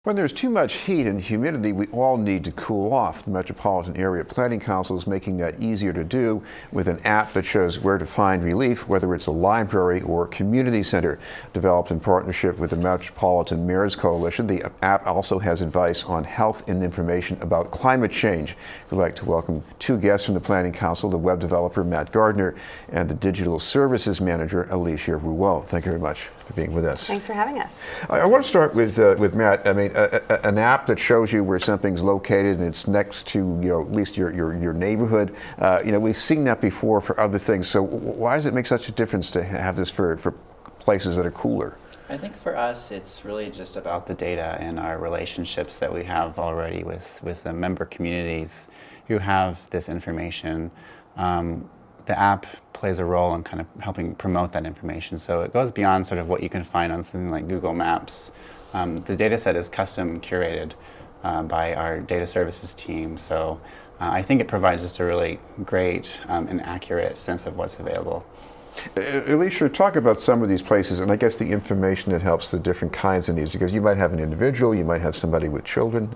When there's too much heat and humidity, we all need to cool off. The Metropolitan Area Planning Council is making that easier to do with an app that shows where to find relief, whether it's a library or community center. Developed in partnership with the Metropolitan Mayors Coalition, the app also has advice on health and information about climate change. We'd like to welcome two guests from the Planning Council, the web developer Matt Gardner and the digital services manager Alicia Rouault. Thank you very much for being with us. Thanks for having us. I want to start with Matt. I mean, an app that shows you where something's located and it's next to, at least your neighborhood. We've seen that before for other things. So why does it make such a difference to have this for places that are cooler? I think for us, it's really just about the data and our relationships that we have already with the member communities who have this information. The app plays a role in kind of helping promote that information. So it goes beyond sort of what you can find on something like Google Maps. The data set is custom curated by our data services team. So I think it provides just a really great and accurate sense of what's available. Alicia, talk about some of these places and I guess the information that helps the different kinds of needs, because you might have an individual, you might have somebody with children.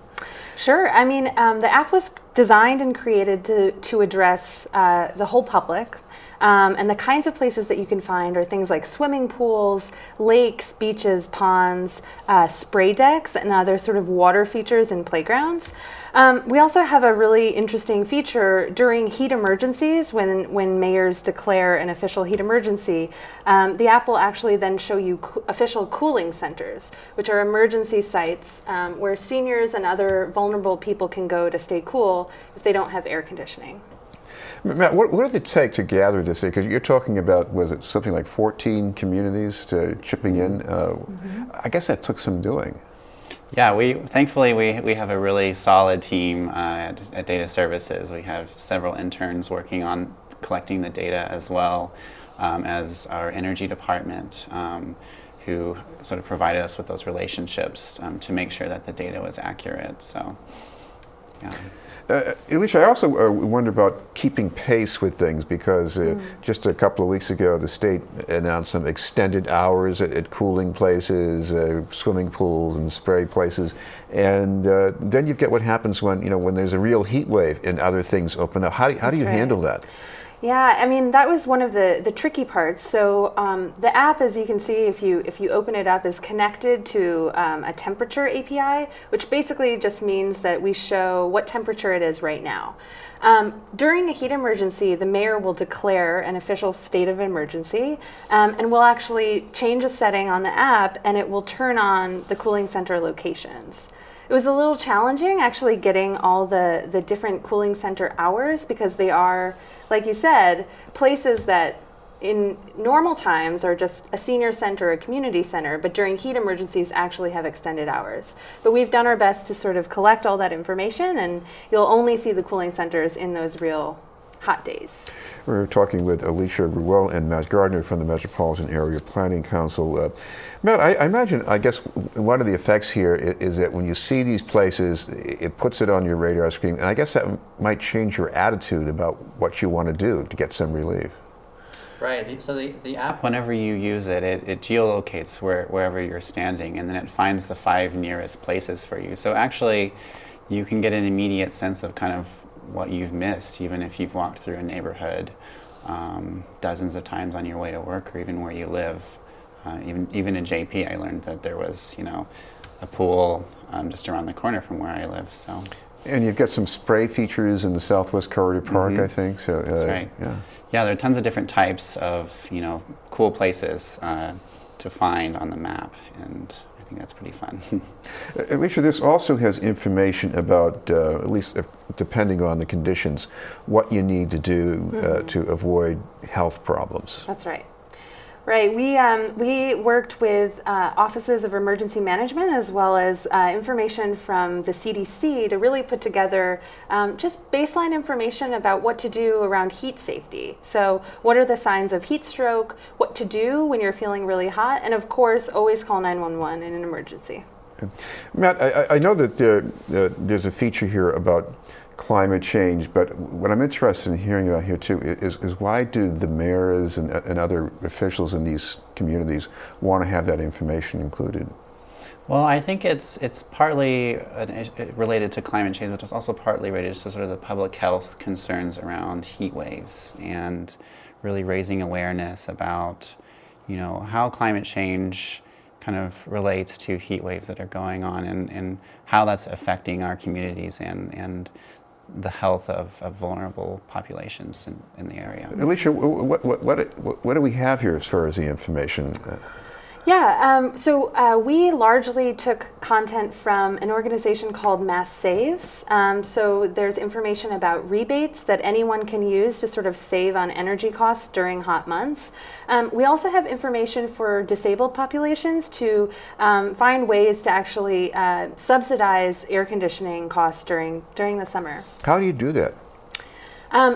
Sure. I mean, the app was designed and created to address the whole public. And the kinds of places that you can find are things like swimming pools, lakes, beaches, ponds, spray decks, and other sort of water features and playgrounds. We also have a really interesting feature during heat emergencies. When mayors declare an official heat emergency, the app will actually then show you official cooling centers, which are emergency sites where seniors and other vulnerable people can go to stay cool if they don't have air conditioning. Matt, what did it take to gather this? Because you're talking about, was it something like 14 communities chipping in? I guess that took some doing. Yeah, thankfully we have a really solid team at Data Services. We have several interns working on collecting the data, as well as our energy department, who sort of provided us with those relationships to make sure that the data was accurate. So, yeah. Alicia, I also wonder about keeping pace with things, because just a couple of weeks ago the state announced some extended hours at cooling places, swimming pools and spray places, and then you get what happens when there's a real heat wave and other things open up. How do you handle that? Yeah, I mean, that was one of the tricky parts. So the app, as you can see, if you open it up, is connected to a temperature API, which basically just means that we show what temperature it is right now. During a heat emergency, the mayor will declare an official state of emergency, and we'll actually change a setting on the app, and it will turn on the cooling center locations. It was a little challenging actually getting all the different cooling center hours, because they are, like you said, places that in normal times are just a senior center, a community center, but during heat emergencies actually have extended hours. But we've done our best to sort of collect all that information, and you'll only see the cooling centers in those real hot days. We're talking with Alicia Rouault and Matt Gardner from the Metropolitan Area Planning Council. Matt, I imagine, I guess one of the effects here is that when you see these places, it puts it on your radar screen, and I guess that might change your attitude about what you want to do to get some relief. Right, so the app, whenever you use it, it geolocates wherever you're standing, and then it finds the 5 nearest places for you. So actually, you can get an immediate sense of kind of what you've missed, even if you've walked through a neighborhood dozens of times on your way to work, or even where you live. Even in JP, I learned that there was, a pool just around the corner from where I live. So. And you've got some spray features in the Southwest Corridor Park, I think. So that's right. Yeah, there are tons of different types of cool places to find on the map, and I think that's pretty fun. Alicia, this also has information about, at least depending on the conditions, what you need to do to avoid health problems. That's right. Right. We worked with offices of emergency management, as well as information from the CDC, to really put together just baseline information about what to do around heat safety. So what are the signs of heat stroke, what to do when you're feeling really hot, and of course, always call 911 in an emergency. Okay. Matt, I know that there's a feature here about climate change, but what I'm interested in hearing about here too is why do the mayors and other officials in these communities want to have that information included? Well, I think it's partly related to climate change, but it's also partly related to sort of the public health concerns around heat waves and really raising awareness about, how climate change kind of relates to heat waves that are going on and how that's affecting our communities and the health of vulnerable populations in the area. Alicia, what do we have here as far as the information? Yeah, so we largely took content from an organization called Mass Saves. So there's information about rebates that anyone can use to sort of save on energy costs during hot months. We also have information for disabled populations to find ways to actually subsidize air conditioning costs during the summer. How do you do that?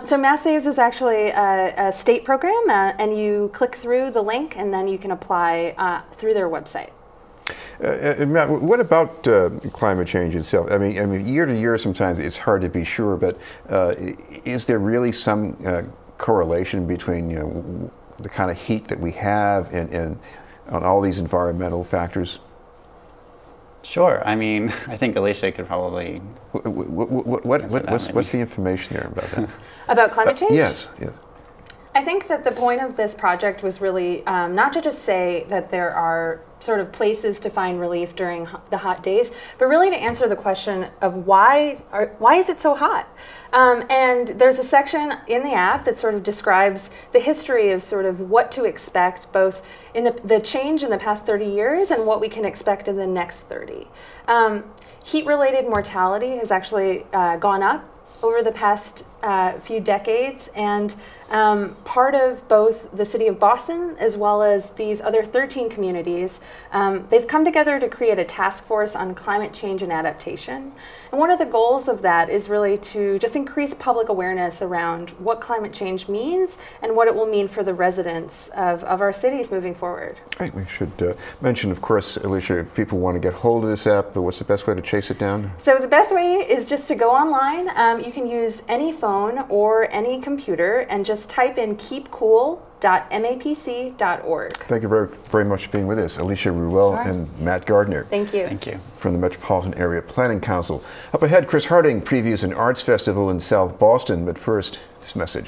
So Mass Saves is actually a state program, and you click through the link, and then you can apply through their website. Matt, what about climate change itself? I mean, year to year, sometimes it's hard to be sure, but is there really some correlation between the kind of heat that we have and on all these environmental factors? Sure. I mean, I think Alicia could probably. What's the information there about that? About climate change? Yes. I think that the point of this project was really not to just say that there are sort of places to find relief during the hot days, but really to answer the question of why is it so hot? And there's a section in the app that sort of describes the history of sort of what to expect, both in the change in the past 30 years and what we can expect in the next 30. Heat-related mortality has actually gone up over the past few decades, and part of both the city of Boston as well as these other 13 communities, they've come together to create a task force on climate change and adaptation. And one of the goals of that is really to just increase public awareness around what climate change means and what it will mean for the residents of our cities moving forward. Right. We should mention, of course, Alicia, if people want to get hold of this app, what's the best way to chase it down? So the best way is just to go online. You can use any phone or any computer and just type in keepcool.mapc.org. Thank you very, very much for being with us, Alicia Rouault and Matt Gardner. Thank you. Thank you. From the Metropolitan Area Planning Council. Up ahead, Chris Harding previews an arts festival in South Boston, but first, this message.